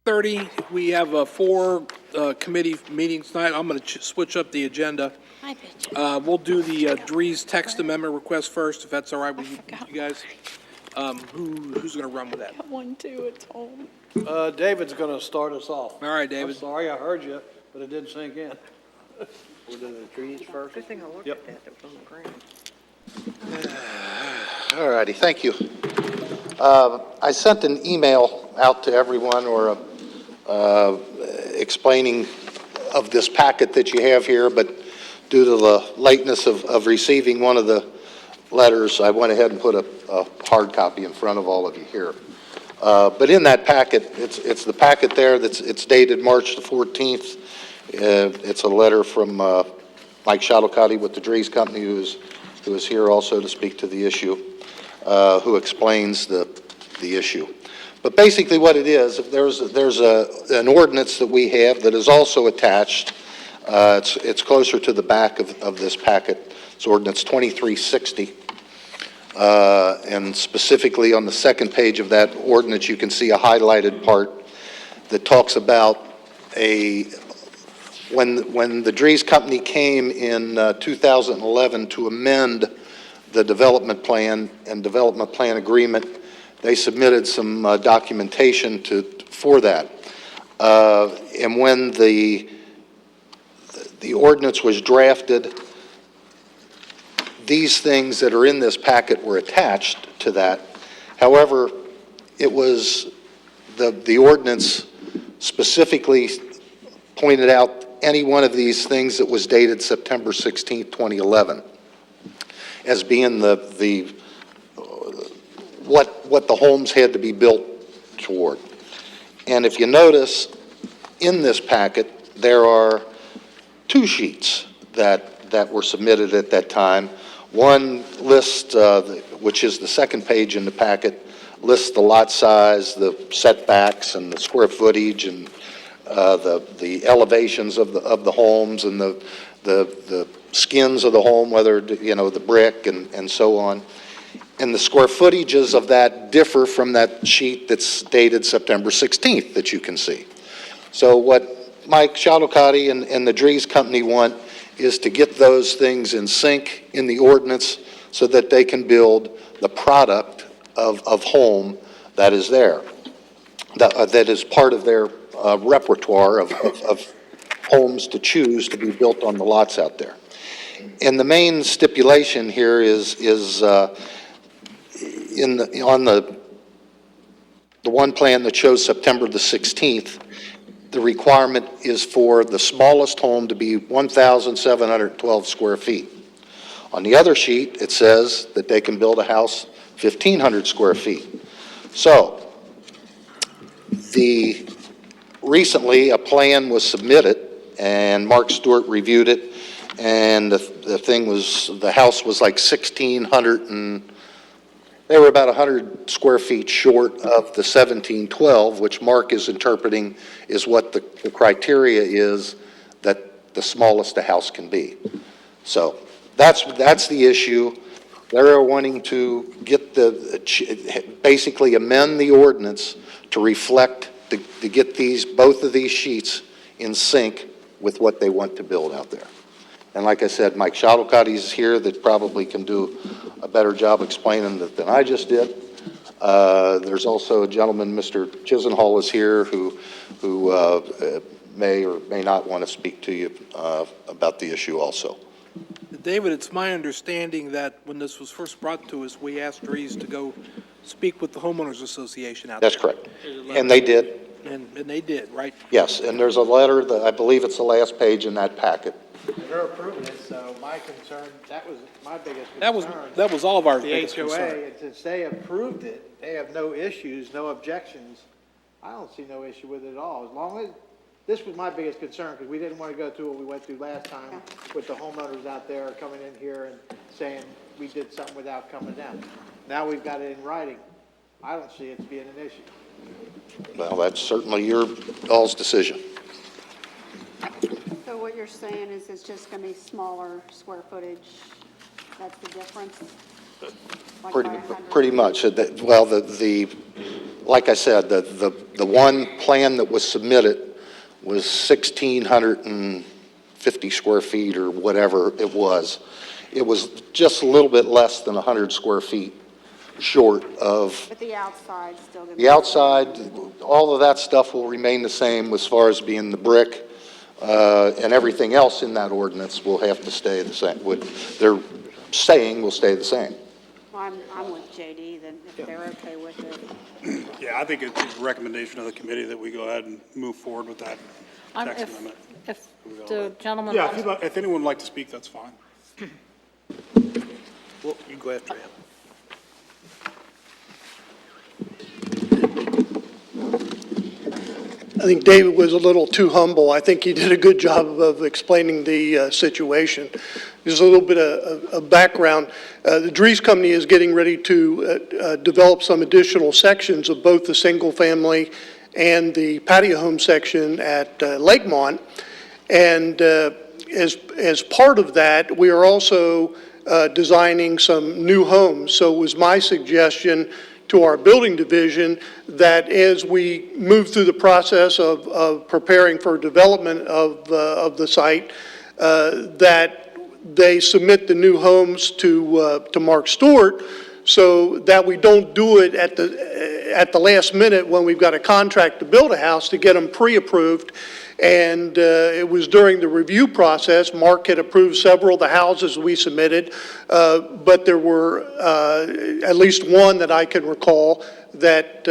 6:30, we have four committee meetings tonight. I'm going to switch up the agenda. I bet you. We'll do the Dries text amendment request first, if that's all right with you guys. Who's going to run with that? Got one too at home. David's going to start us off. All right, David. I'm sorry I heard you, but it didn't sink in. We'll do the trees first. Good thing I looked Yep. at that, that was on the ground. All righty, thank you. I sent an email out to everyone explaining of this packet that you have here, but due to the lateness of receiving one of the letters, I went ahead and put a hard copy in front of all of you here. But in that packet, it's the packet there it's dated March the 14th. It's a letter from Mike Shuttlecotti with the Dries Company, who is here also to speak to the issue, who explains the issue. But basically what it is, there's an ordinance that we have that is also attached. It's closer to the back of this packet. It's ordinance 2360. And specifically on the second page of that ordinance, you can see a highlighted part that talks about when the Dries Company came in 2011 to amend the development plan and development plan agreement, they submitted some documentation for that. And when the ordinance was drafted, these things that are in this packet were attached to that. However, it was the ordinance specifically pointed out any one of these things that was dated September 16, 2011, as being what the homes had to be built toward. And if you notice, in this packet, there are two sheets that were submitted at that time. One lists, which is the second page in the packet, lists the lot size, the setbacks, and the square footage, and the elevations of the homes, and the skins of the home, whether, the brick and so on. And the square footages of that differ from that sheet that's dated September 16th that you can see. So what Mike Shuttlecotti and the Dries Company want is to get those things in sync in the ordinance so that they can build the product of home that is there, that is part of their repertoire of homes to choose to be built on the lots out there. And the main stipulation here is on the one plan that shows September the 16th, the requirement is for the smallest home to be 1,712 square feet. On the other sheet, it says that they can build a house 1,500 square feet. So, recently a plan was submitted, and Mark Stewart reviewed it, and the house was like 1,600, and they were about 100 square feet short of the 1712, which Mark is interpreting is what the criteria is that the smallest a house can be. So that's the issue. They're wanting to get basically amend the ordinance to reflect, to get both of these sheets in sync with what they want to build out there. And like I said, Mike Shuttlecotti is here that probably can do a better job explaining that than I just did. There's also a gentleman, Mr. Chisenhall, is here who may or may not want to speak to you about the issue also. David, it's my understanding that when this was first brought to us, we asked Dries to go speak with the homeowners association out there. That's correct. And they did. And they did, right? Yes, and there's a letter that I believe it's the last page in that packet. They're approving it, so my concern, that was my biggest concern. That was all of our The biggest HOA, concern. and since they approved it, they have no issues, no objections. I don't see no issue with it at all. As long as, this was my biggest concern, because we didn't want to go through what we went through last time with the homeowners out there coming in here and saying we did something without coming down. Now we've got it in writing. I don't see it being an issue. Well, that's certainly your all's decision. So what you're saying is it's just going to be smaller square footage? That's the difference? Like by 100? Pretty much. Well, like I said, the one plan that was submitted was 1,650 square feet or whatever it was. It was just a little bit less than 100 square feet short of, But the outside's still gonna be. the outside, all of that stuff will remain the same as far as being the brick, and everything else in that ordinance will have to stay the same. They're saying will stay the same. Well, I'm with JD, then if they're okay with it. Yeah, I think it's a recommendation of the committee that we go ahead and move forward with that text amendment. If the gentleman. Yeah, if anyone would like to speak, that's fine. Well, you go after him. I think David was a little too humble. I think he did a good job of explaining the situation. Just a little bit of background. The Dries Company is getting ready to develop some additional sections of both the single-family and the patio home section at Lakemont. And as part of that, we are also designing some new homes. So it was my suggestion to our building division that as we move through the process of preparing for development of the site, that they submit the new homes to Mark Stewart, so that we don't do it at the last minute when we've got a contract to build a house, to get them pre-approved. And it was during the review process, Mark had approved several of the houses we submitted, but there were at least one that I can recall that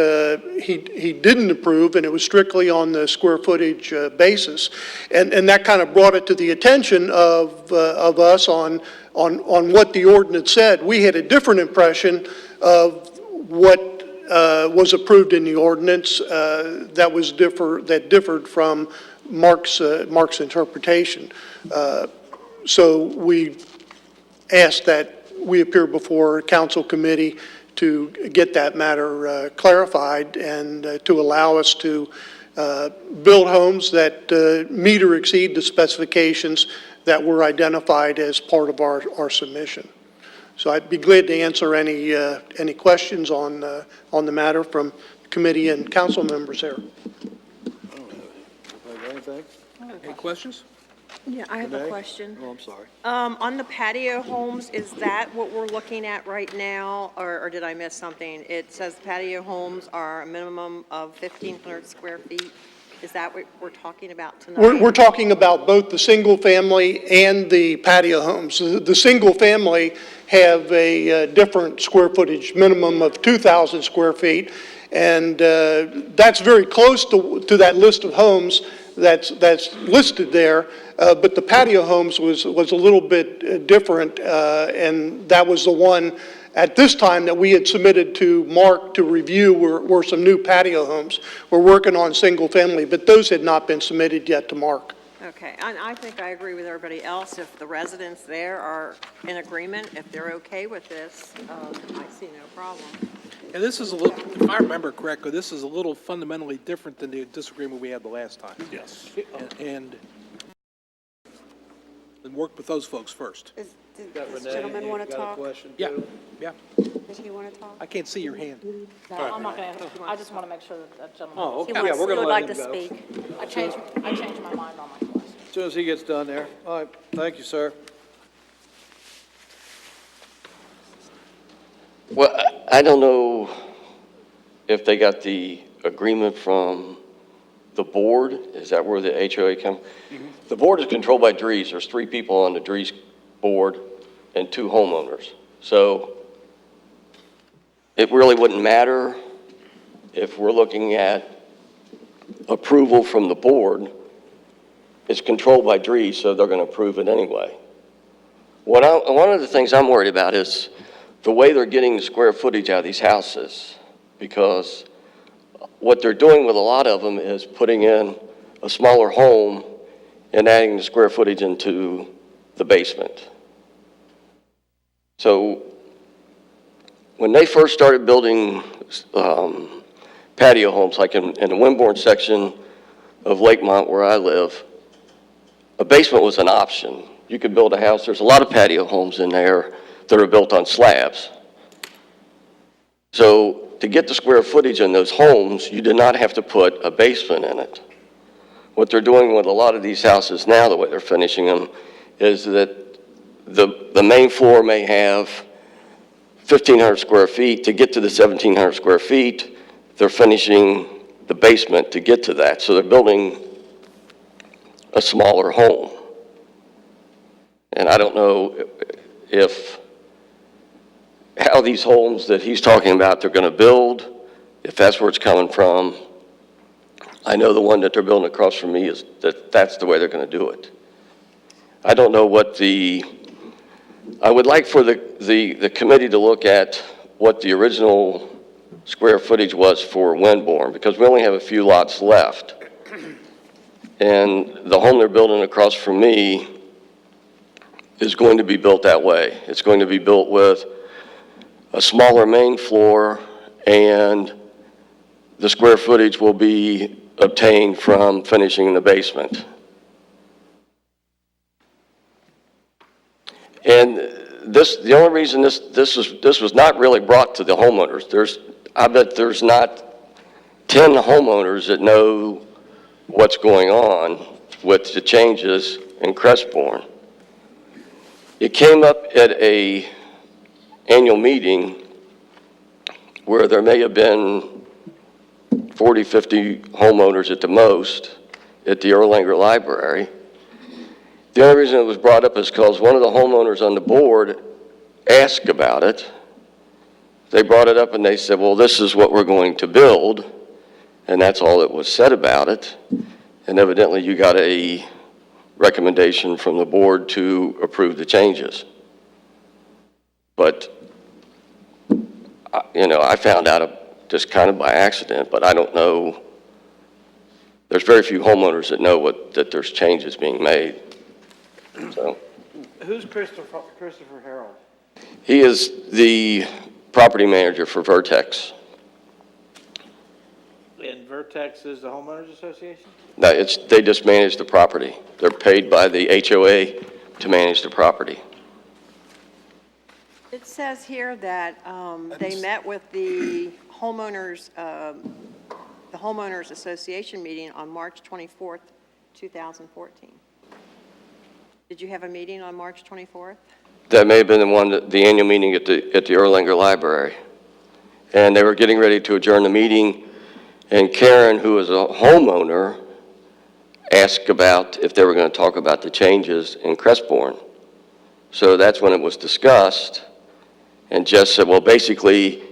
he didn't approve, and it was strictly on the square footage basis. And that kind of brought it to the attention of us on what the ordinance said. We had a different impression of what was approved in the ordinance that differed from Mark's interpretation. So we asked that we appear before council committee to get that matter clarified and to allow us to build homes that meet or exceed the specifications that were identified as part of our submission. So I'd be glad to answer any questions on the matter from committee and council members there. Anything? Any questions? Yeah, I have a Renee? question. Oh, I'm sorry. On the patio homes, is that what we're looking at right now, or did I miss something? It says patio homes are a minimum of 1,500 square feet. Is that what we're talking about tonight? We're talking about both the single-family and the patio homes. The single-family have a different square footage minimum of 2,000 square feet, and that's very close to that list of homes that's listed there. But the patio homes was a little bit different, and that was the one at this time that we had submitted to Mark to review were some new patio homes. We're working on single family, but those had not been submitted yet to Mark. Okay, and I think I agree with everybody else. If the residents there are in agreement, if they're okay with this, I see no problem. And this is a little, if I remember correctly, this is a little fundamentally different than the disagreement we had the last time. Yes. And work with those folks first. Does Got this Renee, gentleman you want to got a talk? question Yeah, too? yeah. Does he want to talk? I can't see your hand. No, I'm not going to, I just want to make sure that gentleman. Oh, He okay, wants- yeah, we're he gonna would let like him to go. speak. I changed my mind on my question. As soon as he gets done there. All right, thank you, sir. Well, I don't know if they got the agreement from the board. Is that where the HOA come? The board is controlled by Dries. There's 3 people on the Dries board and 2 homeowners. So it really wouldn't matter if we're looking at approval from the board. It's controlled by Dries, so they're going to approve it anyway. One of the things I'm worried about is the way they're getting the square footage out of these houses, because what they're doing with a lot of them is putting in a smaller home and adding the square footage into the basement. So when they first started building patio homes, like in the Wimborne section of Lakemont where I live, a basement was an option. You could build a house. There's a lot of patio homes in there that are built on slabs. So to get the square footage in those homes, you did not have to put a basement in it. What they're doing with a lot of these houses now, the way they're finishing them, is that the main floor may have 1,500 square feet. To get to the 1,700 square feet, they're finishing the basement to get to that. So they're building a smaller home. And I don't know how these homes that he's talking about they're going to build, if that's where it's coming from. I know the one that they're building across from me is that's the way they're going to do it. I don't know I would like for the committee to look at what the original square footage was for Windborn, because we only have a few lots left. And the home they're building across from me is going to be built that way. It's going to be built with a smaller main floor, and the square footage will be obtained from finishing in the basement. And the only reason this was not really brought to the homeowners, I bet there's not 10 homeowners that know what's going on with the changes in Crestbourne. It came up at a annual meeting where there may have been 40, 50 homeowners at the most at the Erlanger Library. The only reason it was brought up is because one of the homeowners on the board asked about it. They brought it up and they said, well, this is what we're going to build. And that's all that was said about it. And evidently you got a recommendation from the board to approve the changes. But, I found out just kind of by accident, but I don't know. There's very few homeowners that know that there's changes being made. So, Who's Christopher Harold? he is the property manager for Vertex. And Vertex is the homeowners association? No, they just manage the property. They're paid by the HOA to manage the property. It says here that they met with the homeowners association meeting on March 24th, 2014. Did you have a meeting on March 24th? That may have been the annual meeting at the Erlanger Library. And they were getting ready to adjourn the meeting, and Karen, who is a homeowner, asked about if they were going to talk about the changes in Crestbourne. So that's when it was discussed, and Jess said, well, basically,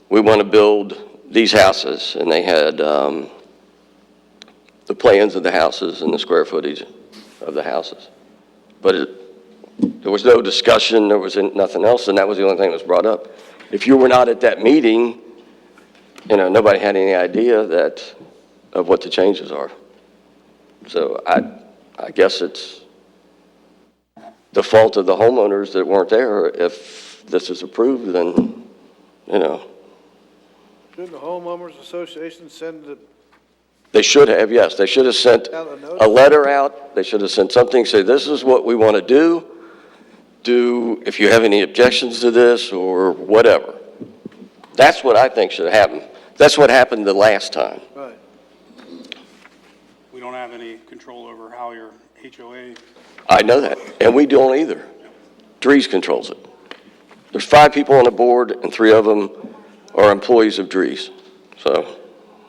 we want to build these houses, and they had the plans of the houses and the square footage of the houses. But there was no discussion, there was nothing else, and that was the only thing that was brought up. If you were not at that meeting, nobody had any idea of what the changes are. So I guess it's the fault of the homeowners that weren't there. If this is approved, then, Shouldn't the homeowners association send the They should have, yes. They should have sent a letter out. They should have sent something, say, this is what we want to do. If you have any objections to this or whatever. That's what I think should happen. That's what happened the last time. right? We don't have any control over how your HOA, I know that, and we don't either. Dries controls it. There's 5 people on the board, and 3 of them are employees of Dries. So,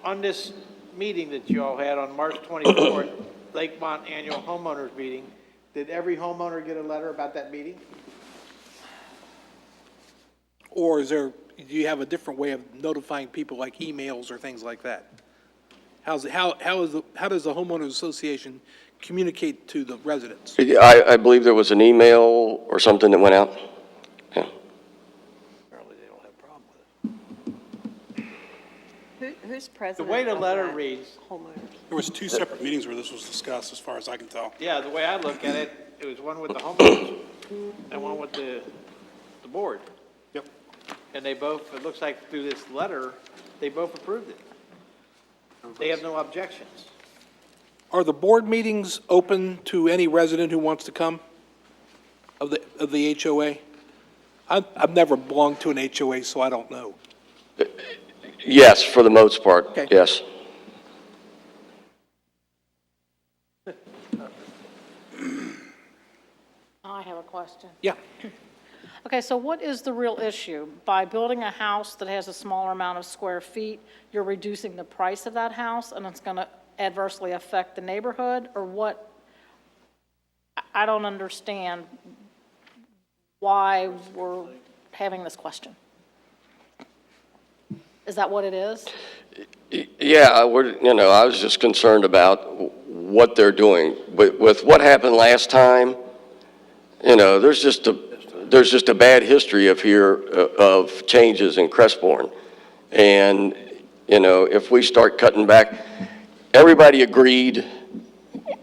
On this meeting that you all had on March 24th, Lakemont Annual Homeowners Meeting, did every homeowner get a letter about that meeting? Or do you have a different way of notifying people, like emails or things like that? How does the homeowners association communicate to the residents? I believe there was an email or something that went out. Yeah. Apparently they don't have a problem with it. Who's president? The way the of letter that reads, homeowners? there was 2 separate meetings where this was discussed, as far as I can tell. yeah, the way I look at it, it was one with the homeowners and one with the board. Yep. And they both, it looks like through this letter, they both approved it. They have no objections. Are the board meetings open to any resident who wants to come of the HOA? I've never belonged to an HOA, so I don't know. Yes, for the most part, Okay. yes. I have a question. Yeah. Okay, so what is the real issue? By building a house that has a smaller amount of square feet, you're reducing the price of that house, and it's going to adversely affect the neighborhood, or what? I don't understand why we're having this question. Is that what it is? Yeah, I was just concerned about what they're doing. With what happened last time, there's just a bad history of changes in Crestbourne. And, if we start cutting back, everybody agreed,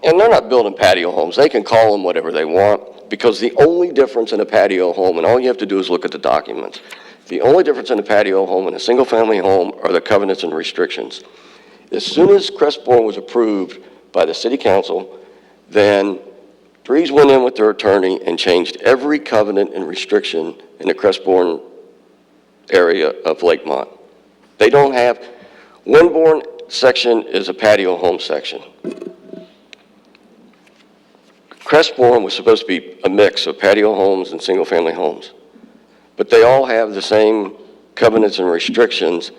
and they're not building patio homes. They can call them whatever they want, because the only difference in a patio home, and all you have to do is look at the documents, the only difference in a patio home and a single-family home are the covenants and restrictions. As soon as Crestbourne was approved by the city council, then Dries went in with their attorney and changed every covenant and restriction in the Crestbourne area of Lakemont. They don't have, Winbourne section is a patio home section. Crestbourne was supposed to be a mix of patio homes and single-family homes. But they all have the same covenants and restrictions,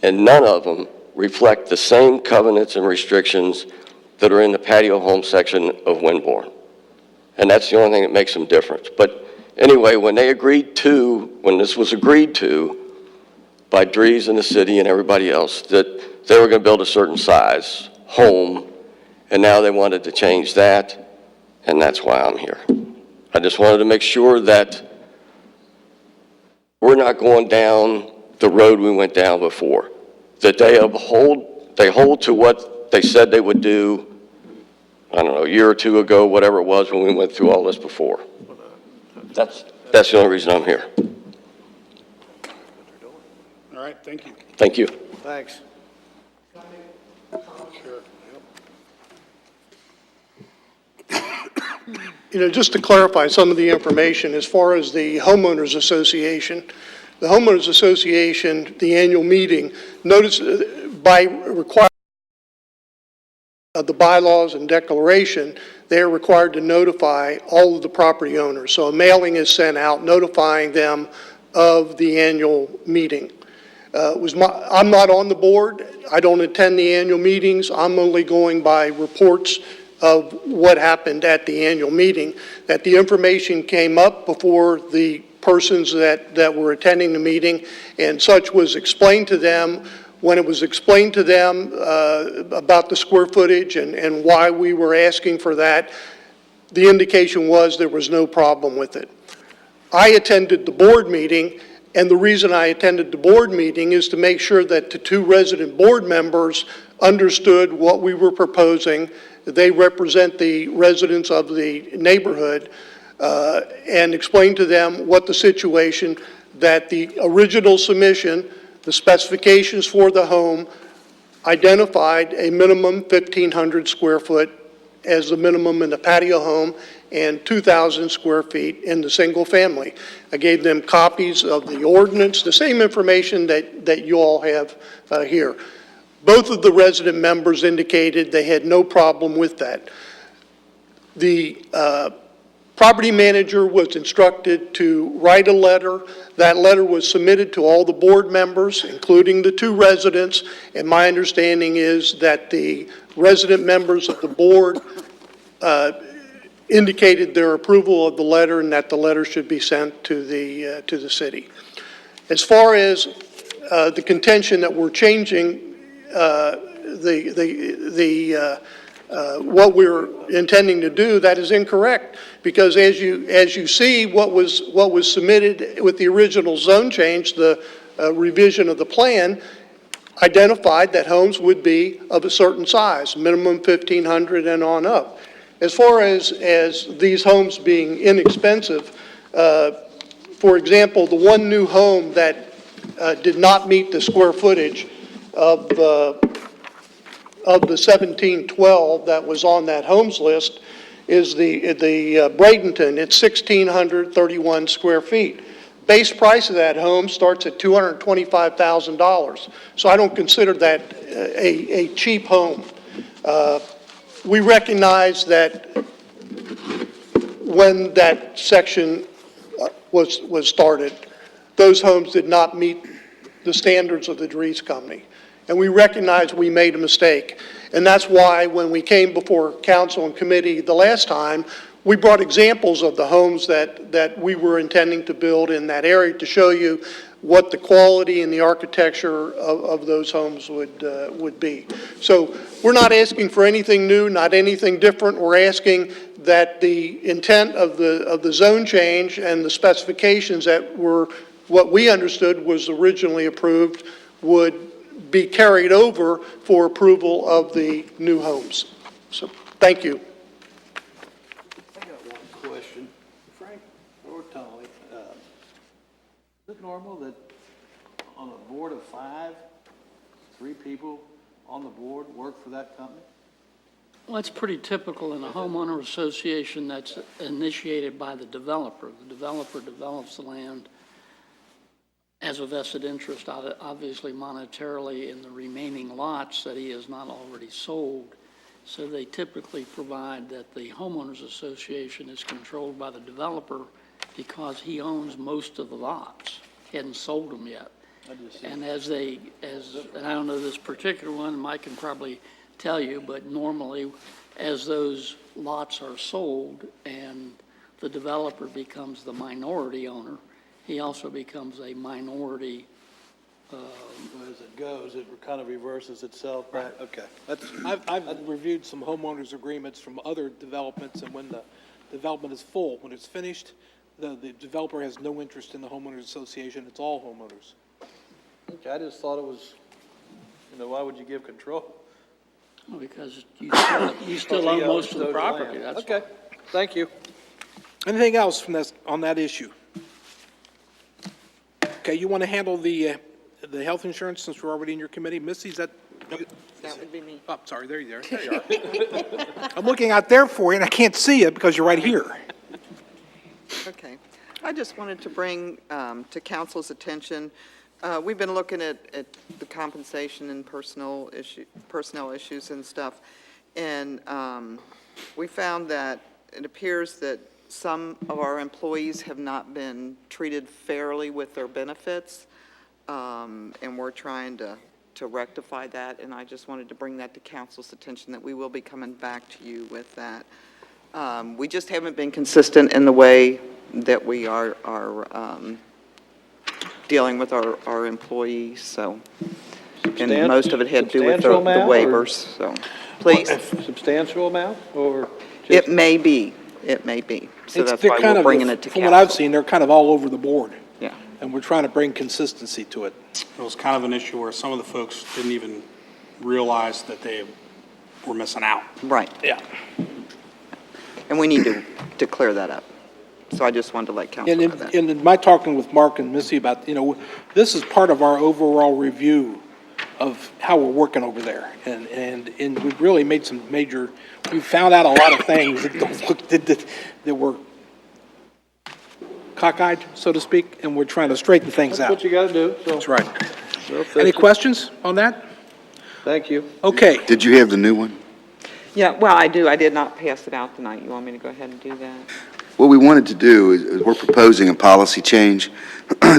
and none of them reflect the same covenants and restrictions that are in the patio home section of Winbourne. And that's the only thing that makes them different. But anyway, when this was agreed to by Dries and the city and everybody else, that they were going to build a certain size home, and now they wanted to change that, and that's why I'm here. I just wanted to make sure that we're not going down the road we went down before, that they hold to what they said they would do, I don't know, a year or two ago, whatever it was when we went through all this before. That's the only reason I'm here. All right, thank you. Thank you. Thanks. Just to clarify some of the information, as far as the homeowners association, the annual meeting, notice by requirement of the bylaws and declaration, they are required to notify all of the property owners. So a mailing is sent out notifying them of the annual meeting. I'm not on the board. I don't attend the annual meetings. I'm only going by reports of what happened at the annual meeting, that the information came up before the persons that were attending the meeting, and such was explained to them. When it was explained to them about the square footage and why we were asking for that, the indication was there was no problem with it. I attended the board meeting, and the reason I attended the board meeting is to make sure that the two resident board members understood what we were proposing. They represent the residents of the neighborhood, and explain to them what the situation, that the original submission, the specifications for the home, identified a minimum 1,500 square foot as the minimum in the patio home and 2,000 square feet in the single family. I gave them copies of the ordinance, the same information that you all have here. Both of the resident members indicated they had no problem with that. The property manager was instructed to write a letter. That letter was submitted to all the board members, including the two residents, and my understanding is that the resident members of the board indicated their approval of the letter and that the letter should be sent to the city. As far as the contention that we're changing what we're intending to do, that is incorrect, because as you see, what was submitted with the original zone change, the revision of the plan, identified that homes would be of a certain size, minimum 1,500 and on up. As far as these homes being inexpensive, for example, the one new home that did not meet the square footage of the 1712 that was on that homes list is the Bradenton. It's 1,631 square feet. base price of that home starts at $225,000. So I don't consider that a cheap home. We recognize that when that section was started, those homes did not meet the standards of the Dries Company. And we recognize we made a mistake. And that's why when we came before council and committee the last time, we brought examples of the homes that we were intending to build in that area to show you what the quality and the architecture of those homes would be. So we're not asking for anything new, not anything different. We're asking that the intent of the zone change and the specifications that were what we understood was originally approved would be carried over for approval of the new homes. So, thank you. I got one question. Frank or Tony, is it normal that on a board of 5, 3 people on the board work for that company? Well, it's pretty typical in a homeowner association that's initiated by the developer. The developer develops the land as a vested interest, obviously monetarily, in the remaining lots that he has not already sold. So they typically provide that the homeowners association is controlled by the developer because he owns most of the lots. He hadn't sold them yet. And and I don't know this particular one, Mike can probably tell you, but normally as those lots are sold and the developer becomes the minority owner, he also becomes a minority. As it goes, it kind of reverses itself back. Okay. I've reviewed some homeowners agreements from other developments, and when the development is full, when it's finished, the developer has no interest in the homeowners association. It's all homeowners. Okay, I just thought it was, why would you give control? Because you still own most of the property, that's Okay, thank you. Anything else from this, on that issue? Okay, you want to handle the health insurance since we're already in your committee? Missy, is that? That would be me. Oh, sorry, there you are. I'm looking out there for you, and I can't see you because you're right here. Okay. I just wanted to bring to council's attention, we've been looking at the compensation and personnel issues and stuff, and we found that it appears that some of our employees have not been treated fairly with their benefits, and we're trying to rectify that, and I just wanted to bring that to council's attention, that we will be coming back to you with that. We just haven't been consistent in the way that we are dealing with our employees, so, and most of it had to do with the Substantial amount, or- waivers, so, please. Substantial amount, or It may be, so that's They're why kind we're of, bringing it to from what I've council. seen, they're kind of all over the board, Yeah, and we're trying to bring consistency to it. It was kind of an issue where some of the folks didn't even realize that they were missing out. right, Yeah. and we need to clear that up, so I just wanted to let council know that. And in my talking with Mark and Missy about, this is part of our overall review of how we're working over there. And we've really made some major, we found out a lot of things that don't look, that were cockeyed, so to speak, and we're trying to straighten things that's out. what you gotta do, so. That's right. we'll fix Any it. questions on that? Thank you. Okay. Did you have the new one? Yeah, well, I do, I did not pass it out tonight, you want me to go ahead and do that? What we wanted to do is we're proposing a policy change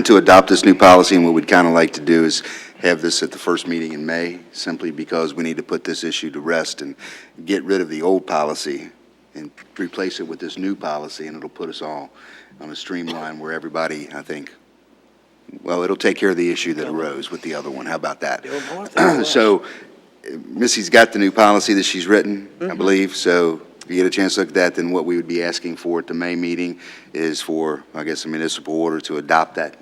to adopt this new policy, and what we'd kind of like to do is have this at the first meeting in May, simply because we need to put this issue to rest and get rid of the old policy and replace it with this new policy, and it'll put us all on a streamline where everybody, I think, well, it'll take care of the issue that arose with the other one. How about that? So Missy's got the new policy that she's written, I believe, so if you get a chance to look at that, then what we would be asking for at the May meeting is for, I guess, a municipal order to adopt that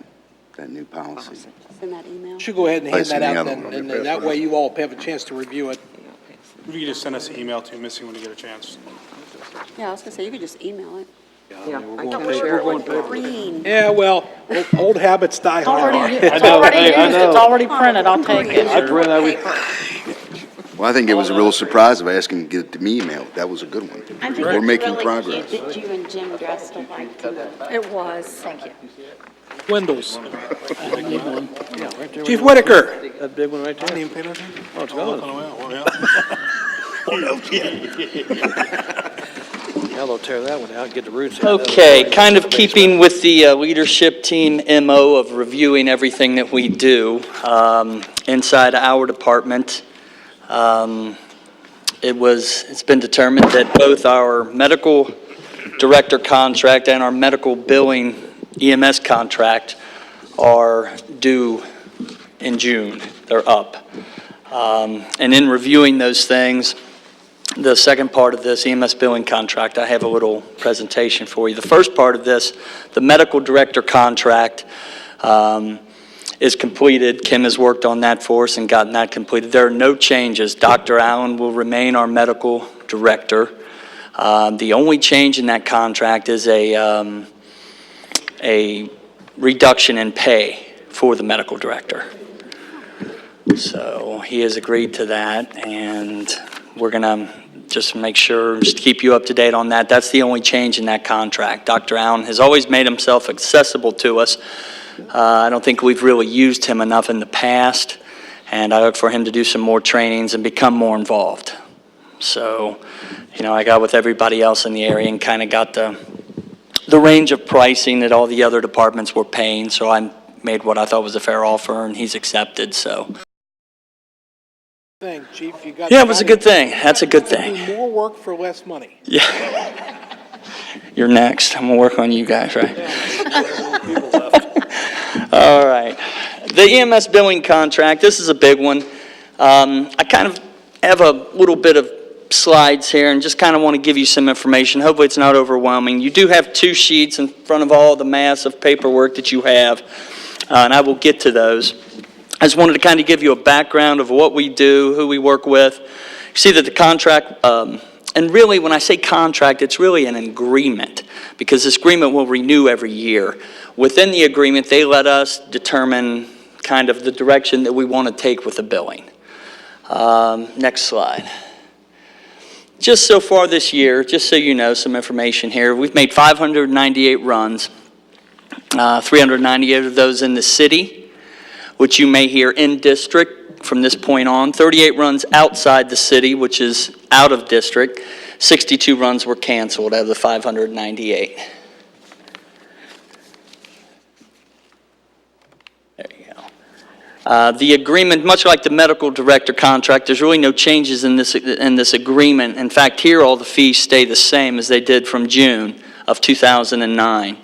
new policy. Send that email. Should go ahead and hand Place in that the out, other and one. and then that way you all have a chance to review it. If you could just send us an email to Missy when you get a chance. Yeah, I was gonna say, you could just email it. Yeah, I can share it with you. Green. Yeah, well, old habits die It's hard. already used, it's already printed, I'll take it. I print every, Well, I think it was a real surprise of asking to get it to me email. That was a good one. I think We're it's making really progress. cute that you and Jim dressed alike. It was. Thank you. Windows. Yeah, right there. Chief Whitaker. That big one right there. Didn't even pay attention. Oh, it's gone. Now they'll tear that one out and get the roots out. Okay, kind of keeping with the leadership team MO of reviewing everything that we do inside our department. It's been determined that both our medical director contract and our medical billing EMS contract are due in June. They're up. And in reviewing those things, the second part of this EMS billing contract, I have a little presentation for you. The first part of this, the medical director contract, is completed. Kim has worked on that for us and gotten that completed. There are no changes. Dr. Allen will remain our medical director. The only change in that contract is a reduction in pay for the medical director. So he has agreed to that, and we're going to just make sure, just keep you up to date on that. That's the only change in that contract. Dr. Allen has always made himself accessible to us. I don't think we've really used him enough in the past, and I look for him to do some more trainings and become more involved. So, I got with everybody else in the area and kind of got the range of pricing that all the other departments were paying, so I made what I thought was a fair offer, and he's accepted, so. Thing, Chief, you got. Yeah, it was a good thing. That's a good thing. Do more work for less money. Yeah. You're next. I'm going to work on you guys, right? All right. The EMS billing contract, this is a big one. I kind of have a little bit of slides here and just kind of want to give you some information. Hopefully it's not overwhelming. You do have 2 sheets in front of all the massive paperwork that you have, and I will get to those. I just wanted to kind of give you a background of what we do, who we work with. You see that the contract, and really when I say contract, it's really an agreement, because this agreement will renew every year. Within the agreement, they let us determine kind of the direction that we want to take with the billing. Next slide. Just so far this year, just so you know some information here, we've made 598 runs, 398 of those in the city, which you may hear in district from this point on. 38 runs outside the city, which is out of district. 62 runs were canceled out of the 598. There you go. The agreement, much like the medical director contract, there's really no changes in this agreement. In fact, here all the fees stay the same as they did from June of 2009.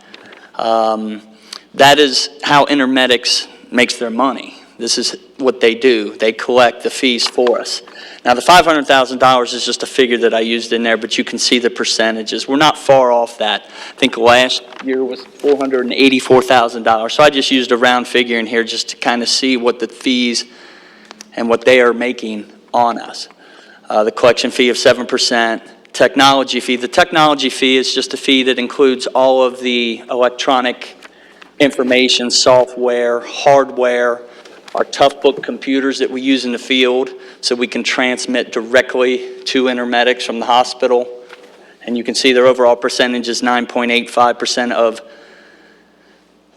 That is how Intermedics makes their money. This is what they do. They collect the fees for us. Now, the $500,000 is just a figure that I used in there, but you can see the percentages. We're not far off that. I think last year was $484,000. So I just used a round figure in here just to kind of see what the fees and what they are making on us. The collection fee of 7%, technology fee. The technology fee is just a fee that includes all of the electronic information, software, hardware, our Toughbook computers that we use in the field so we can transmit directly to Intermedics from the hospital. And you can see their overall percentage is 9.85% of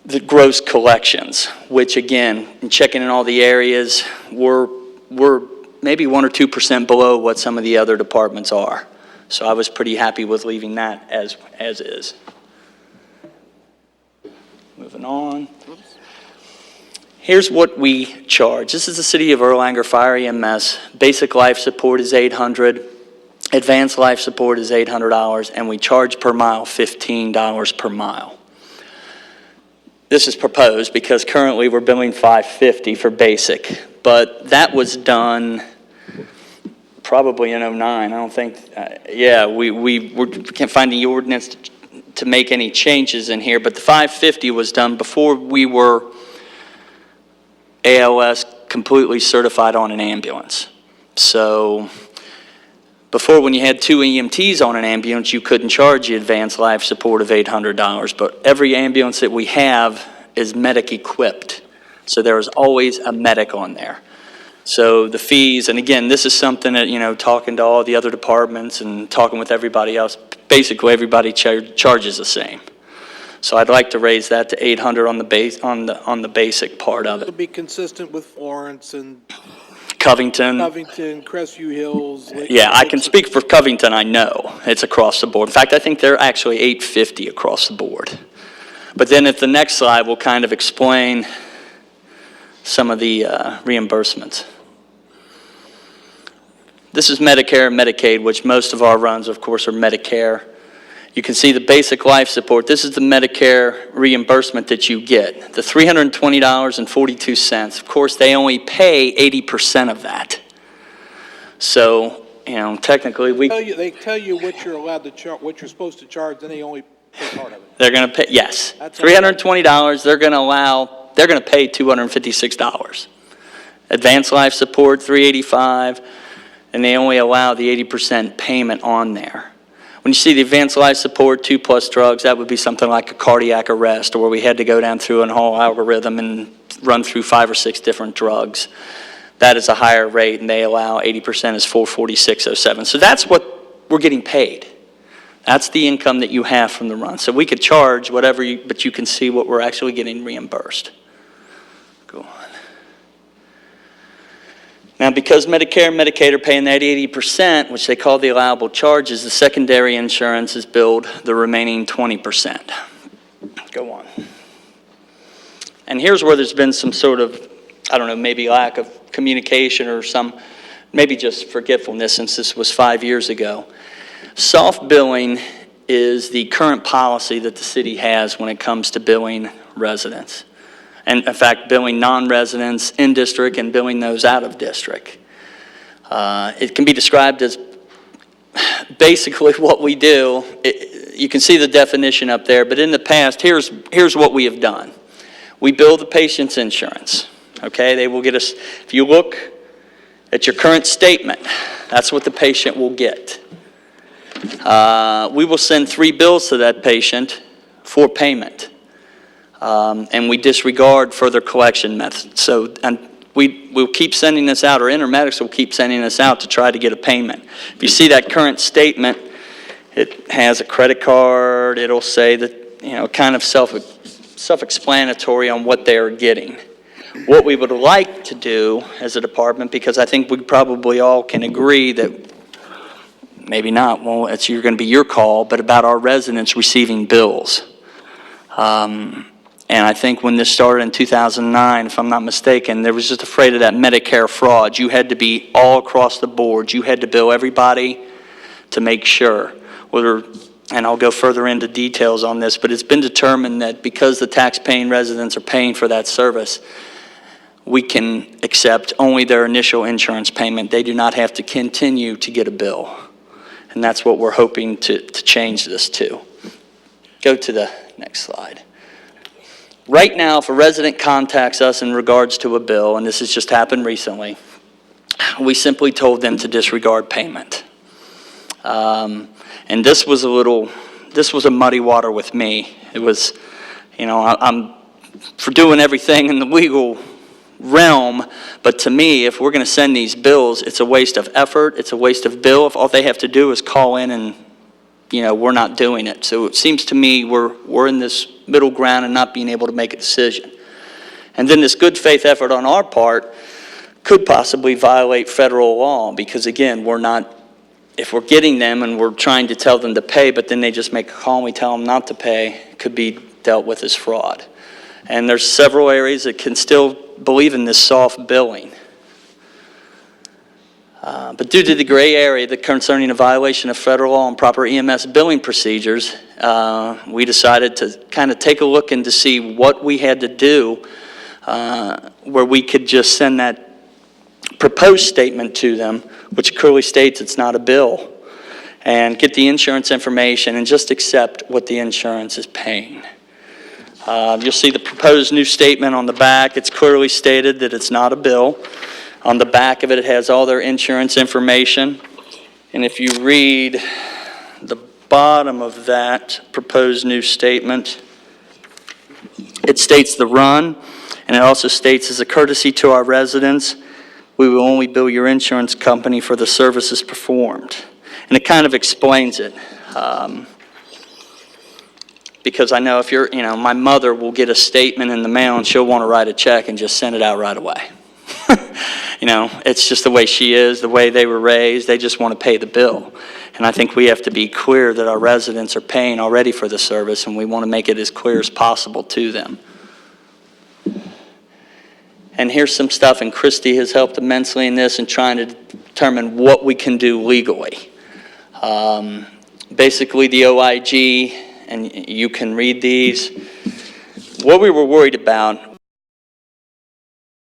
the gross collections, which again, in checking in all the areas, we're maybe 1 or 2% below what some of the other departments are. So I was pretty happy with leaving that as is. Moving on. Here's what we charge. This is the City of Erlanger Fire EMS. Basic life support is $800. Advanced life support is $800, and we charge per mile $15 per mile. This is proposed because currently we're billing $550 for basic, but that was done probably in '09. I don't think, we can't find the ordinance to make any changes in here, but the $550 was done before we were ALS completely certified on an ambulance. So before, when you had 2 EMTs on an ambulance, you couldn't charge the advanced life support of $800, but every ambulance that we have is medic equipped. So there is always a medic on there. So the fees, and again, this is something that, talking to all the other departments and talking with everybody else, basically everybody charges the same. So I'd like to raise that to 800 on the base, on the basic part of It'll it. be consistent with Florence and Covington, Covington, Crestview Hills. yeah, I can speak for Covington, I know. It's across the board. In fact, I think they're actually 850 across the board. But then at the next slide, we'll kind of explain some of the reimbursements. This is Medicare and Medicaid, which most of our runs, of course, are Medicare. You can see the basic life support. This is the Medicare reimbursement that you get, the $320.42. Of course, they only pay 80% of that. So, you know, technically, They tell you what you're allowed to charge, what you're supposed to charge, then they only pay part of it. they're going to pay, yes, That's $320. They're going to pay $256. Advanced life support, $385, and they only allow the 80% payment on there. When you see the advanced life support, 2+ drugs, that would be something like a cardiac arrest, or where we had to go down through an whole algorithm and run through 5 or 6 different drugs. That is a higher rate, and they allow 80% is $446.07. So that's what we're getting paid. That's the income that you have from the run. So we could charge whatever but you can see what we're actually getting reimbursed. Go on. Now, because Medicare and Medicaid are paying that 80%, which they call the allowable charges, the secondary insurance is billed the remaining 20%. Go on. And here's where there's been some sort of, I don't know, maybe lack of communication or some, maybe just forgetfulness since this was 5 years ago. Soft billing is the current policy that the city has when it comes to billing residents. And in fact, billing non-residents in district and billing those out of district. It can be described as basically what we do. You can see the definition up there, but in the past, here's what we have done. We bill the patient's insurance, okay? They will get us, if you look at your current statement, that's what the patient will get. We will send 3 bills to that patient for payment. And we disregard further collection methods. So, and we'll keep sending this out, or Intermedics will keep sending this out to try to get a payment. If you see that current statement, it has a credit card. It'll say that, you know, kind of self-explanatory on what they're getting. What we would like to do as a department, because I think we probably all can agree that, maybe not, well, it's going to be your call, but about our residents receiving bills. And I think when this started in 2009, if I'm not mistaken, there was just afraid of that Medicare fraud. You had to be all across the board. You had to bill everybody to make sure. And I'll go further into details on this, but it's been determined that because the tax-paying residents are paying for that service, we can accept only their initial insurance payment. They do not have to continue to get a bill. And that's what we're hoping to change this to. Go to the next slide. Right now, if a resident contacts us in regards to a bill, and this has just happened recently, we simply told them to disregard payment. And this was a muddy water with me. It was, you know, I'm for doing everything in the legal realm, but to me, if we're going to send these bills, it's a waste of effort, it's a waste of bill. If all they have to do is call in and, you know, we're not doing it. So it seems to me we're in this middle ground and not being able to make a decision. And then this good faith effort on our part could possibly violate federal law because, again, we're not, if we're getting them and we're trying to tell them to pay, but then they just make a call and we tell them not to pay, it could be dealt with as fraud. And there's several areas that can still believe in this soft billing. But due to the gray area concerning a violation of federal law and proper EMS billing procedures, we decided to kind of take a look and to see what we had to do where we could just send that proposed statement to them, which clearly states it's not a bill, and get the insurance information and just accept what the insurance is paying. You'll see the proposed new statement on the back. It's clearly stated that it's not a bill. On the back of it, it has all their insurance information. And if you read the bottom of that proposed new statement, it states the run, and it also states, as a courtesy to our residents, we will only bill your insurance company for the services performed. And it kind of explains it. because I know if you're, my mother will get a statement in the mail and she'll want to write a check and just send it out right away. It's just the way she is, the way they were raised. They just want to pay the bill. And I think we have to be clear that our residents are paying already for the service, and we want to make it as clear as possible to them. And here's some stuff, and Christy has helped immensely in this in trying to determine what we can do legally. Basically, the OIG, and you can read these. What we were worried about,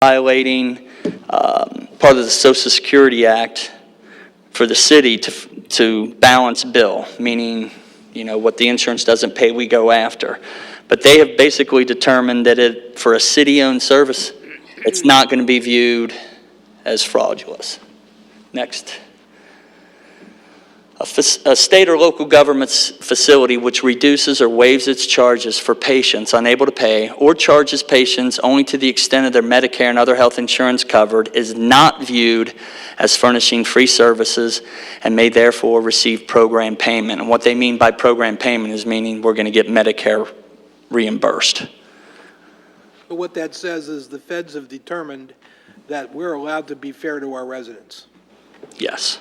violating part of the Social Security Act for the city to balance bill, meaning, what the insurance doesn't pay, we go after. But they have basically determined that for a city-owned service, it's not going to be viewed as fraudulent. Next. A state or local government's facility which reduces or waives its charges for patients unable to pay or charges patients only to the extent of their Medicare and other health insurance covered is not viewed as furnishing free services and may therefore receive program payment. And what they mean by program payment is meaning we're going to get Medicare reimbursed. But what that says is the feds have determined that we're allowed to be fair to our residents. Yes.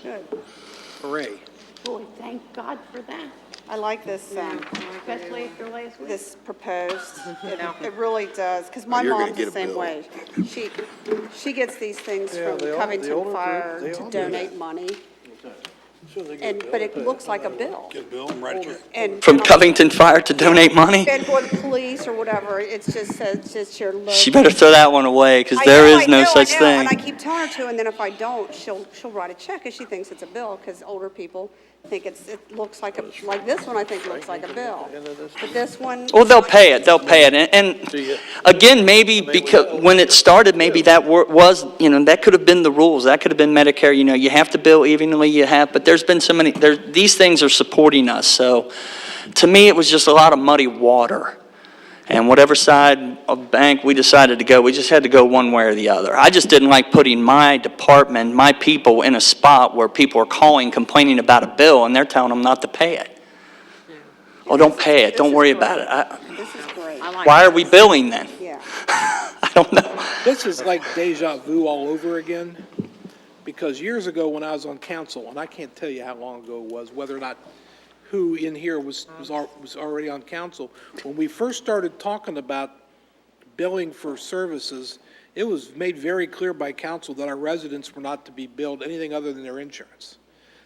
Hooray. Boy, thank God for that. I like this, Especially after last week. this proposed, it really does, because my You're gonna mom's the get a same bill. way. She gets these things from the Covington older Fire group, they to all do that. donate money, Sure, they get a bill. but it looks like a bill. Get a bill and write a check. And From Covington Fire to donate money? And or the police or whatever, it just says, it's just your local. She better throw that one away, because I there know, is no such I know, thing. and I keep telling her to, and then if I don't, she'll write a check, because she thinks it's a bill, because older people think it looks like this one I think looks like a bill. But this one. Well, they'll pay it, And again, maybe because when it started, maybe that was, that could have been the rules. That could have been Medicare, you have to bill evenly, but there's been so many, these things are supporting us. So to me, it was just a lot of muddy water. And whatever side of bank we decided to go, we just had to go one way or the other. I just didn't like putting my department, my people in a spot where people are calling, complaining about a bill, and they're telling them not to pay it. Oh, don't pay it, don't worry about it. This is great. Why are we billing then? Yeah. I don't know. This is like deja vu all over again, because years ago when I was on council, and I can't tell you how long ago it was, whether or not who in here was already on council, when we first started talking about billing for services, it was made very clear by council that our residents were not to be billed anything other than their insurance.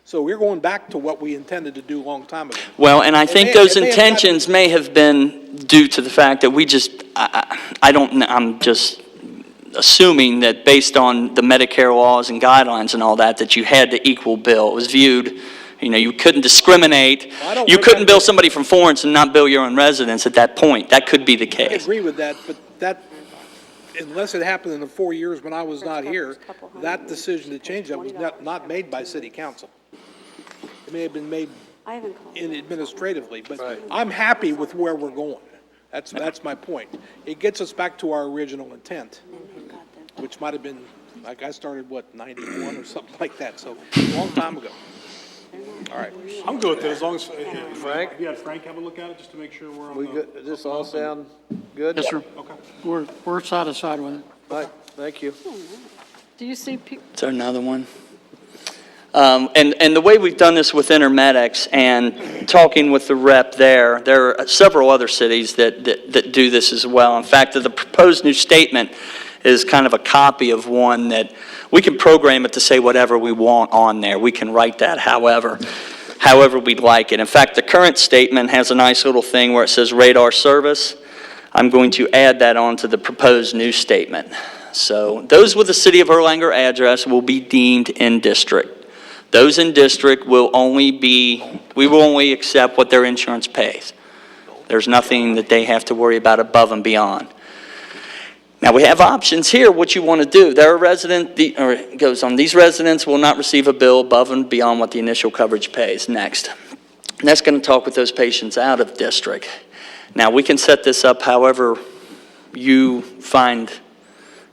So we're going back to what we intended to do a long time ago. Well, and I think may- those it may have intentions may have been due to the fact that we just, I'm just assuming that based on the Medicare laws and guidelines and all that, that you had to equal bill. It was viewed, you couldn't discriminate. I don't You think couldn't that- bill somebody from Florence and not bill your own residents at that point. That could be the I case. agree with that, but that, unless it happened in the 4 years when I was not here, that decision to change that was not made by city council. It may have been made I haven't called. administratively, but I'm happy with where we're going. That's my point. It gets us back to our original intent, which might have been, like I started, 91 or something like that, so a long time ago. All right. I'm good with it, as long as, Frank? you had Frank have a look at it, just to make sure we're on We the. good, does this all sound good? Yes, sir. Okay. We're satisfied with it. All right, thank you. Do you see, Is there another one? And the way we've done this with Intermedics and talking with the rep there are several other cities that do this as well. In fact, the proposed new statement is kind of a copy of one that we can program it to say whatever we want on there. We can write that however we'd like it. In fact, the current statement has a nice little thing where it says radar service. I'm going to add that onto the proposed new statement. So those with the City of Erlanger address will be deemed in district. Those in district will we will only accept what their insurance pays. There's nothing that they have to worry about above and beyond. Now, we have options here, what you want to do. They're a resident, or it goes on, these residents will not receive a bill above and beyond what the initial coverage pays. Next. And that's going to talk with those patients out of district. Now, we can set this up however you find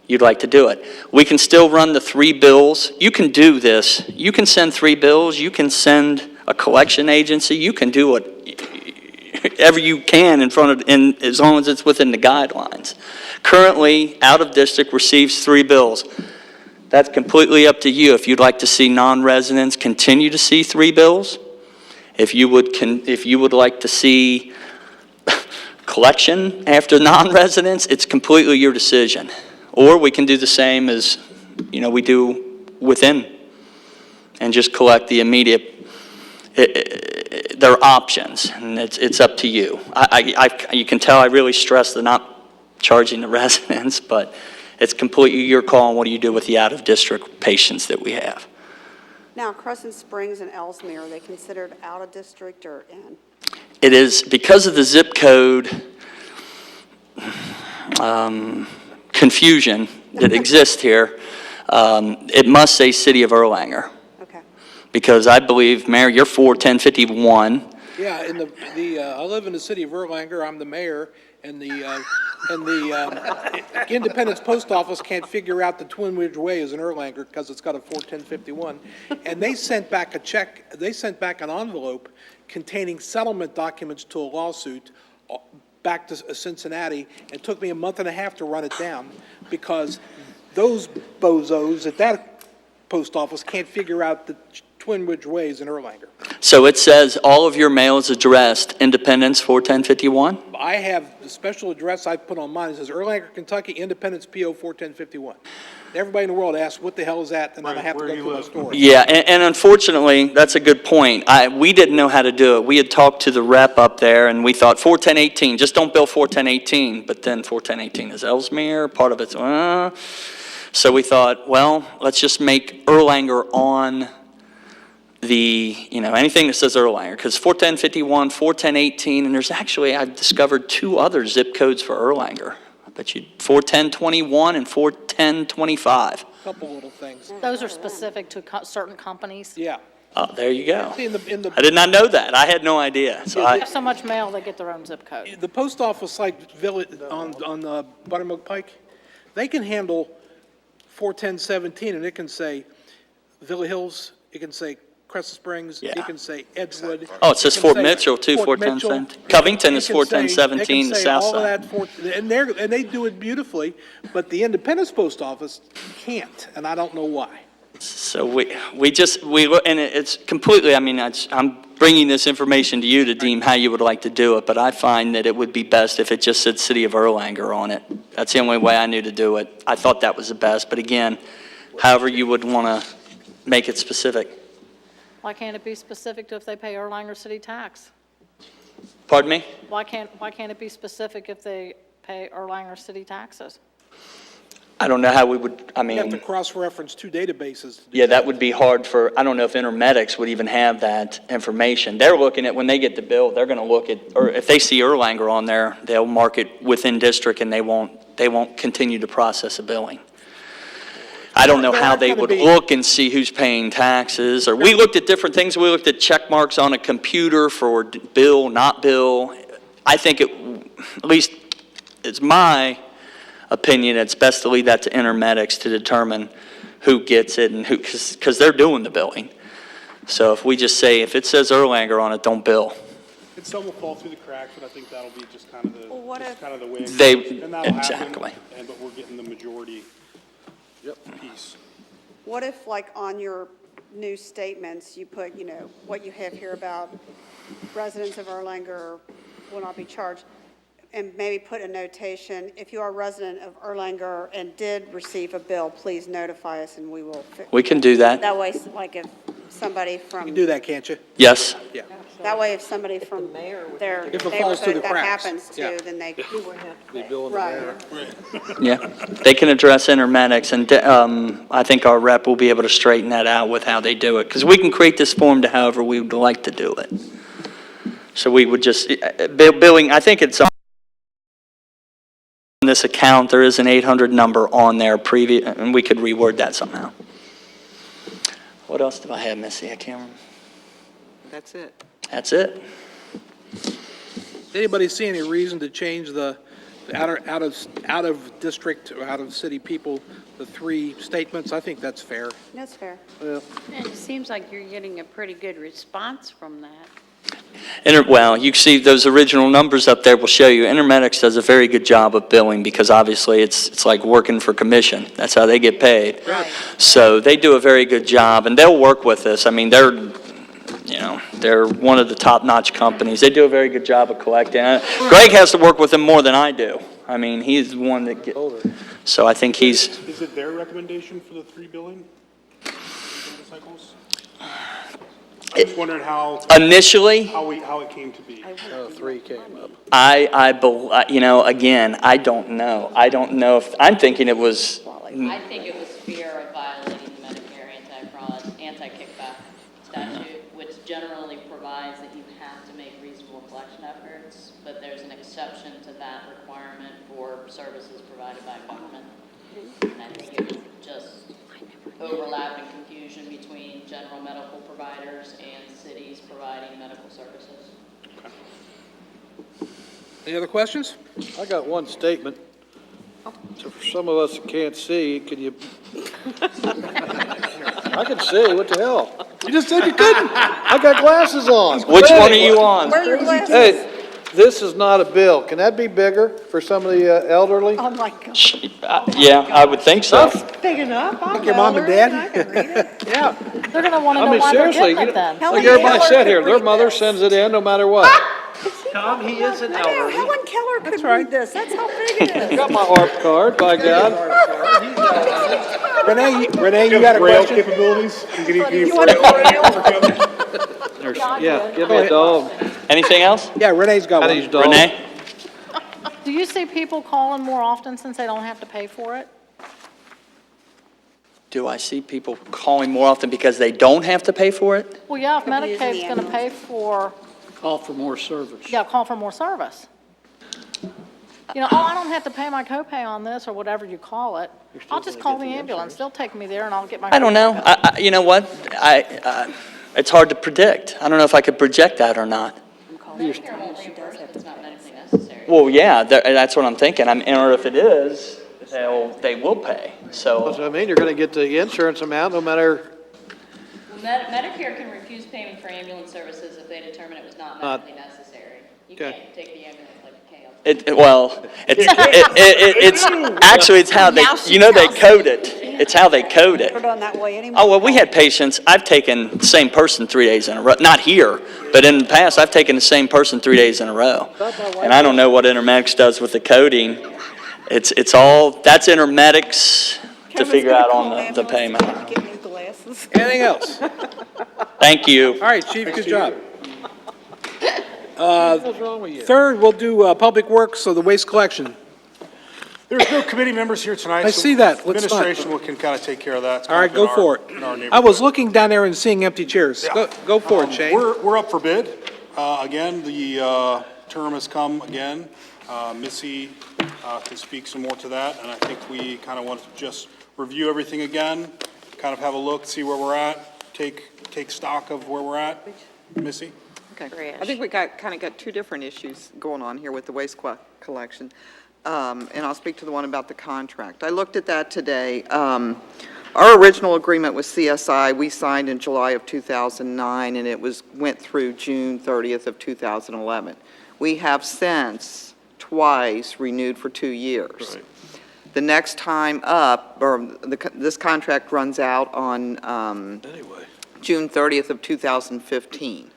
you'd like to do it. We can still run the 3 bills. You can do this. You can send 3 bills. You can send a collection agency. You can do it. whatever you can in front of, and as long as it's within the guidelines. Currently, out-of-district receives 3 bills. That's completely up to you. If you'd like to see non-residents continue to see 3 bills, if you would like to see collection after non-residents, it's completely your decision. Or we can do the same as, we do within, and just collect the immediate, their options, and it's up to you. You can tell I really stress the not charging the residents, but it's completely your call on what do you do with the out-of-district patients that we have. Now, Crescent Springs and Ellesmere, are they considered out of district or in? It is, because of the zip code confusion that exists here, it must say City of Erlanger. Okay. Because I believe, Mayor, you're for 1051. Yeah, I live in the city of Erlanger, I'm the mayor, and the Independence Post Office can't figure out the Twin Ridge Way is in Erlanger because it's got a 41051. And they sent back an envelope containing settlement documents to a lawsuit back to Cincinnati, and it took me a month and a half to run it down because those bozos at that post office can't figure out the Twin Ridge Way is in Erlanger. So it says all of your mail is addressed Independence 41051? I have the special address I put on mine. It says Erlanger, Kentucky, Independence, P.O. 41051. Everybody in the world asks, what the hell is that? And then I have to go to my store. Yeah, and unfortunately, that's a good point. We didn't know how to do it. We had talked to the rep up there, and we thought 41018, just don't bill 41018. But then 41018 is Ellesmere, part of it's, so we thought, well, let's just make Erlanger on the, anything that says Erlanger, because 41051, 41018, and there's actually, I've discovered 2 other zip codes for Erlanger. I bet you 41021 and 41025. Couple little things. Those are specific to certain companies. Yeah. Oh, there you go. See, I did not know that. I had no idea. So They have so much mail, they get their own zip code. The post office, like Village on Buttermilk Pike, they can handle 41017, and it can say Villa Hills, it can say Crescent Springs, it can say Edgewood. Oh, it says can Fort say Mitchell, too, Fort 41017. Mitchell. Covington is It can say- 41017, the south All of side. that, and they do it beautifully, but the Independence Post Office can't, and I don't know why. So we look, and it's completely, I'm bringing this information to you to deem how you would like to do it, but I find that it would be best if it just said City of Erlanger on it. That's the only way I knew to do it. I thought that was the best, but again, however you would want to make it specific. Why can't it be specific to if they pay Erlanger city tax? Pardon me? Why can't it be specific if they pay Erlanger city taxes? I don't know how we would, You have to cross-reference 2 databases. to do yeah, that would be hard for, I don't know if Intermedics would even have that information. They're looking at, when they get the bill, they're going to look at, or if they see Erlanger on there, they'll mark it within district and they won't continue to process a billing. I don't know how they would look and see who's paying taxes, or we looked at different things. We looked at check marks on a computer for bill, not bill. I think at least it's my opinion, it's best to leave that to Intermedics to determine who gets it and who, because they're doing the billing. So if we just say, if it says Erlanger on it, don't bill. And some will fall through the cracks, but I think that'll be just kind of the, way. They, And that'll happen, exactly. but we're getting the majority piece. What if, like, on your new statements, you put, what you have here about residents of Erlanger will not be charged, and maybe put a notation, if you are a resident of Erlanger and did receive a bill, please notify us and we will. We can do that. That way, like, if somebody from. You can do that, can't you? Yes. Yeah. That way, if somebody from their If it falls through the neighborhood that cracks, happens yeah. to, then they. Right. Yeah, they can address Intermedics, and I think our rep will be able to straighten that out with how they do it, because we can create this form to however we would like to do it. So we would just, billing, I think it's on this account, there is an 800 number on there, and we could reword that somehow. What else do I have, Missy? I can't remember. That's it. That's it. Does anybody see any reason to change the out of district or out of city people, the 3 statements? I think that's fair. That's fair. And it seems like you're getting a pretty good response from that. Well, you see those original numbers up there will show you, Intermedics does a very good job of billing because obviously it's like working for commission. That's how they get paid. Right. So they do a very good job, and they'll work with us. I mean, they're one of the top-notch companies. They do a very good job of collecting. Greg has to work with them more than I do. I mean, he's the one that so I think he's, Is it their recommendation for the 3 billing? Motorcycles? I'm just wondering how initially, how it came to be. Three came up. again, I don't know. I don't know if, I'm thinking it was, I think it was fear of violating the Medicare anti-fraud, anti-kickback statute, which generally provides that you have to make reasonable collection efforts, but there's an exception to that requirement for services provided by government. And I think it was just overlap and confusion between general medical providers and cities providing medical services. Any other questions? I got one statement. So for some of us that can't see, can you? I can see, what the hell? You just said you couldn't. I got glasses on. which one are you on? Where are your glasses? Hey, this is not a bill. Can that be bigger for some of the elderly? Oh, my God. Yeah, I would think so. Big enough, I'm Your mom and elderly, dad? I can read it. Yeah. They're gonna wanna I know mean, why they're seriously, getting it then. like everybody said here, their mother sends it in no matter what. Tom, he is an No, elderly. Helen Keller could read this, that's how big it is. Got my ARP card, by God. Renee, you got a Braille question? capabilities? You want a Yeah, give me a dog. Anything else? Yeah, Renee's got Patty's one. dog. Renee? Do you see people calling more often since they don't have to pay for it? Do I see people calling more often because they don't have to pay for it? Well, yeah, if Nobody is in Medicaid's the gonna pay for, Call for more service. yeah, call for more service. You know, oh, I don't have to pay my copay on this, or whatever you call it. I'll just call the ambulance, they'll take me there and I'll get my. I don't know. You know what? It's hard to predict. I don't know if I could project that or not. Medicare won't reimburse if it's not medically necessary. Well, yeah, that's what I'm thinking. Or if it is, they will pay. So, So I mean, you're gonna get the insurance amount no matter, Medicare can refuse payment for ambulance services if they determine it was not Not- medically necessary. You Okay. can't take the ambulance like a kale. it's actually, it's how they, they code it. It's how they code it. They're done that way anymore. Oh, well, we had patients, I've taken the same person 3 days in a row, not here, but in the past, I've taken the same person 3 days in a row. And I don't know what Intermedics does with the coding. It's all, that's Intermedics to Kevin's figure gonna out call on the ambulance payment. to Get new glasses. Anything else? Thank you. All right, Chief, good job. what's wrong with you? Third, we'll do Public Works, so the waste collection. There's no committee members here tonight. I so see that. Let's not. Administration can kind of take care of that. It's All kind right, of go in our- for it. in our I neighborhood. was looking down there and seeing empty chairs. Yeah. Go for it, Shane. We're up for bid. Again, the term has come again. Missy can speak some more to that, and I think we kind of want to just review everything again, kind of have a look, see where we're at, take stock of where we're at. Missy? Okay. I think we got two different issues going on here with the waste collection. And I'll speak to the one about the contract. I looked at that today. Our original agreement with CSI, we signed in July of 2009, and it went through June 30th of 2011. We have since twice renewed for 2 years. Right. The next time up, this contract runs out on June 30th of 2015.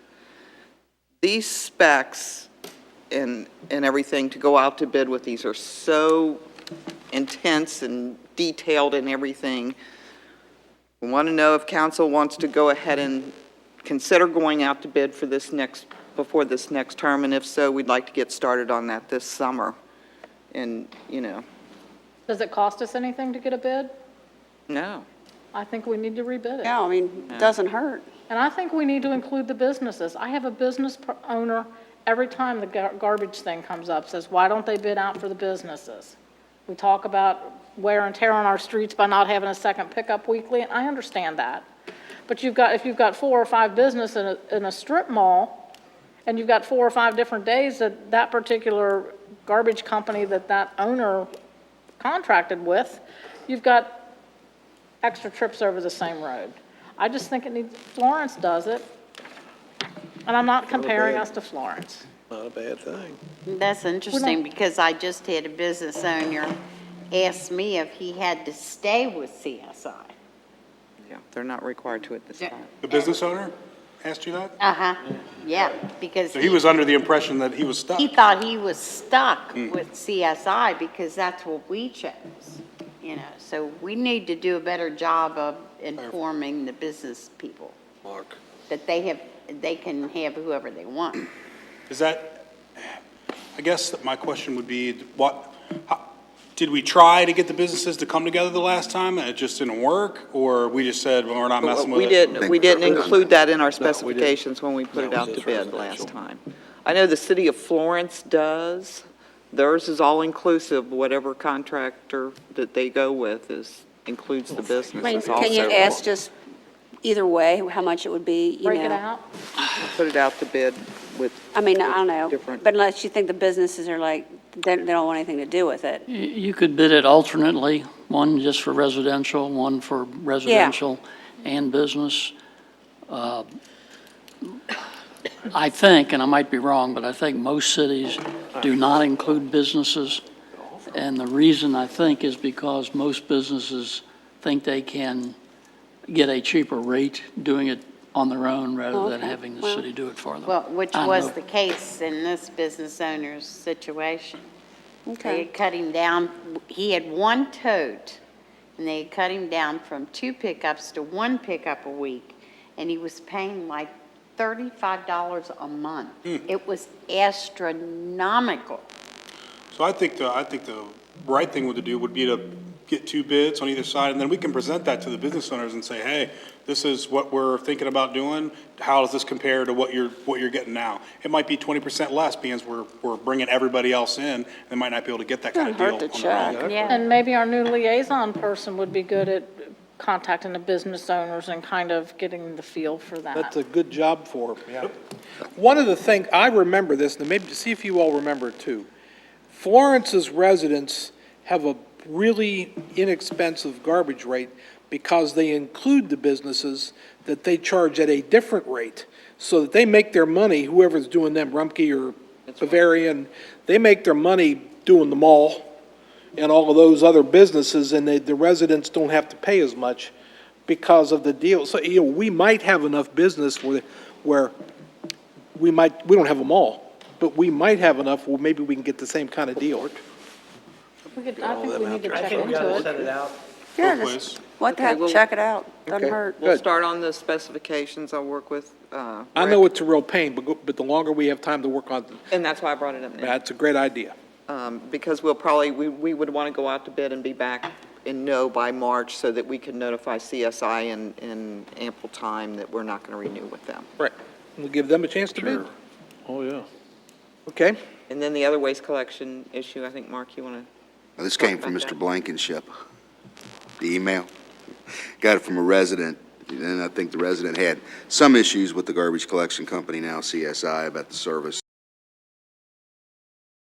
These specs and everything to go out to bid with these are so intense and detailed and everything. We want to know if council wants to go ahead and consider going out to bid for before this next term, and if so, we'd like to get started on that this summer. And, Does it cost us anything to get a bid? no. I think we need to rebid it. Yeah, I mean, it doesn't hurt. And I think we need to include the businesses. I have a business owner, every time the garbage thing comes up, says, why don't they bid out for the businesses? We talk about wear and tear on our streets by not having a second pickup weekly, and I understand that. But if you've got 4 or 5 businesses in a strip mall, and you've got 4 or 5 different days that particular garbage company that owner contracted with, you've got extra trips over the same road. I just think Florence does it. And I'm not comparing us to Florence. Not a bad thing. That's interesting, because I just had a business owner ask me if he had to stay with CSI. Yeah, they're not required to at this time. The business owner asked you that? Uh-huh, yeah, because So he was under the impression that he was stuck. he thought he was stuck with CSI because that's what we chose, you know. So we need to do a better job of informing the business people Mark. that they can have whoever they want. Is that, I guess that my question would be, did we try to get the businesses to come together the last time and it just didn't work? Or we just said, well, we're not messing with it? We didn't include that in our specifications when we put it out to bid last time. I know the city of Florence does. Theirs is all-inclusive, whatever contractor that they go with includes the businesses also. Can you ask just either way, how much it would be, you know? Break it out. Put it out to bid with, I mean, I don't know, Different. but unless you think the businesses are like, they don't want anything to do with it. You could bid it alternately, one just for residential, one for residential and business. I think, and I might be wrong, but I think most cities do not include businesses. And the reason I think is because most businesses think they can get a cheaper rate doing it on their own rather than Okay, having the well- city do it for them. Well, which I was know. the case in this business owner's situation. They Okay. had cut him down, he had one tote, and they had cut him down from 2 pickups to 1 pickup a week, and he was paying like $35 a month. It was astronomical. So I think the right thing to do would be to get 2 bids on either side, and then we can present that to the business owners and say, hey, this is what we're thinking about doing. How does this compare to what you're getting now? It might be 20% less because we're bringing everybody else in. They might not be able to get that kind of deal Doesn't hurt on to their own. check. And maybe our new liaison person would be good at contacting the business owners and kind of getting the feel for that. That's a good job for them, yeah. One of the things, I remember this, and maybe, see if you all remember it too. Florence's residents have a really inexpensive garbage rate because they include the businesses that they charge at a different rate, so that they make their money, whoever's doing them, Rumpke or Bavarian, they make their money doing the mall and all of those other businesses, and the residents don't have to pay as much because of the deal. So, you know, we might have enough business where we don't have them all, but we might have enough where maybe we can get the same kind of deal. I think we need to check into it. it out. Yeah, Both just, ways. what the Okay, heck, well- check it out, doesn't Okay. hurt. we'll Good. start on the specifications. I'll work with I know Rick, it's a real pain, but the longer we have time to work on it, and that's why I brought it up now. that's a great idea. Because we'll we would want to go out to bid and be back and know by March so that we can notify CSI in ample time that we're not going to renew with them. Right. We'll give them a chance to bid. Oh, yeah. Okay? And then the other waste collection issue, I think, Mark, you want to? Now, this came from Mr. Blankenship, the email. Got it from a resident, and I think the resident had some issues with the garbage collection company, now CSI, about the service.